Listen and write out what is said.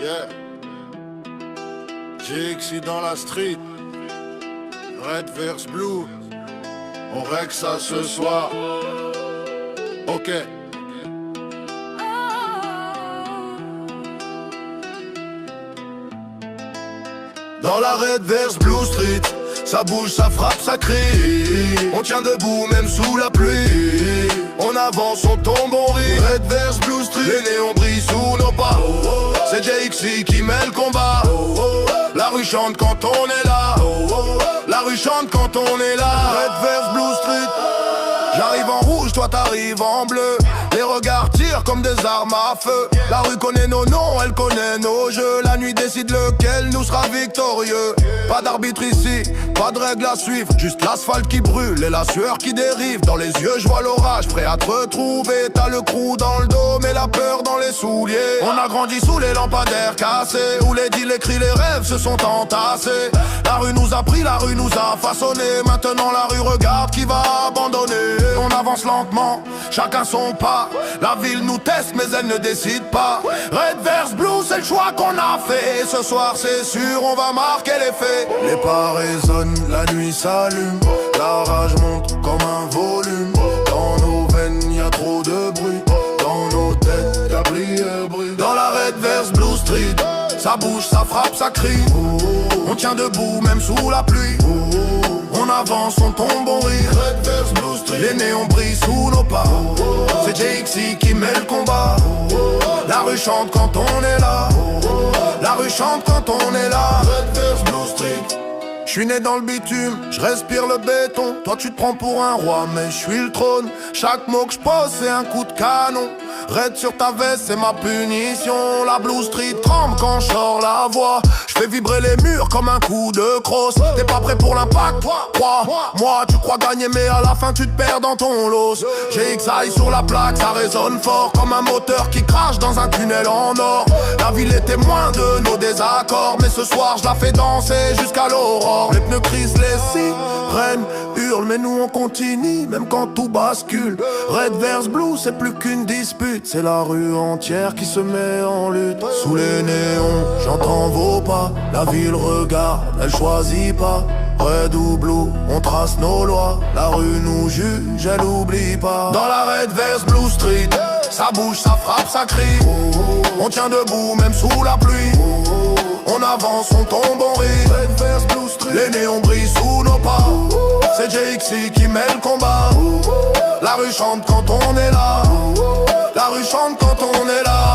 Yeah. GXI dans la street. Red vs blue. On règle ça ce soir. Ok. Dans la Red vs Blue Street, ça bouge, ça frappe, ça crie. On tient debout même sous la pluie. On avance, on tombe, on rit. Red vs Blue Street, les néons brillent sous nos pas. C'est JXI qui met le combat. La rue chante quand on est là. La rue chante quand on est là. Red vs Blue Street. J'arrive en rouge, toi t'arrives en bleu. Les regards tirent comme des armes à feu. La rue connaît nos noms, elle connaît nos jeux. La nuit décide lequel nous sera victorieux. Pas d'arbitre ici, pas de règles à suivre. Juste l'asphalte qui brûle et la sueur qui dérive. Dans les yeux je vois l'orage, prêt à te retrouver. T'as le crew dans le dos, mais la peur dans les souliers. On a grandi sous les lampadaires cassés, où les deals, les cris, les rêves se sont entassés. La rue nous a pris, la rue nous a façonné. Maintenant la rue regarde qui va abandonner. On avance lentement, chacun son pas. La ville nous teste mais elle ne décide pas. Red vs Blue c'est le choix qu'on a fait. Ce soir c'est sûr on va marquer les faits. Les pas résonnent, la nuit s'allume. La rage monte comme un volume. Dans nos veines y a trop de bruit. Dans nos têtes y'a brille. Dans la Red vs Blue Street, ça bouge, ça frappe, ça crie. On tient debout même sous la pluie. On avance, on tombe, on rit. Red vs Blue Street, les néons brillent sous nos pas. C'est JXI qui met le combat. La rue chante quand on est là. La rue chante quand on est là. Red vs Blue Street. J'suis né dans le bitume, j'respire le béton. Toi tu te prends pour un roi mais j'suis le trône. Chaque mot que j'pose c'est un coup de canon. Raid sur ta veste c'est ma punition. La Blue Street tremble quand j'sors la voix. J'fais vibrer les murs comme un coup de crosse. T'es pas prêt pour l'impact, toi, moi tu crois gagner mais à la fin tu te perds dans ton los. GXI sur la plaque, ça résonne fort comme un moteur qui crache dans un tunnel en or. La ville est témoin de nos désaccords, mais ce soir je la fais danser jusqu'à l'aurore. Les pneus crissent, les sirènes hurlent, mais nous on continue, même quand tout bascule. Red vs Blue, c'est plus qu'une dispute. C'est la rue entière qui se met en lutte. Sous les néons, j'entends vos pas. La ville regarde, elle choisit pas. Red ou Blue, on trace nos lois. La rue nous juge, elle oublie pas. Dans la Red vs Blue Street, ça bouge, ça frappe, ça crie. On tient debout même sous la pluie. On avance, on tombe, on rit. Red vs Blue Street, les néons brillent sous nos pas. C'est JXI qui met le combat. La rue chante quand on est là. La rue chante quand on est là.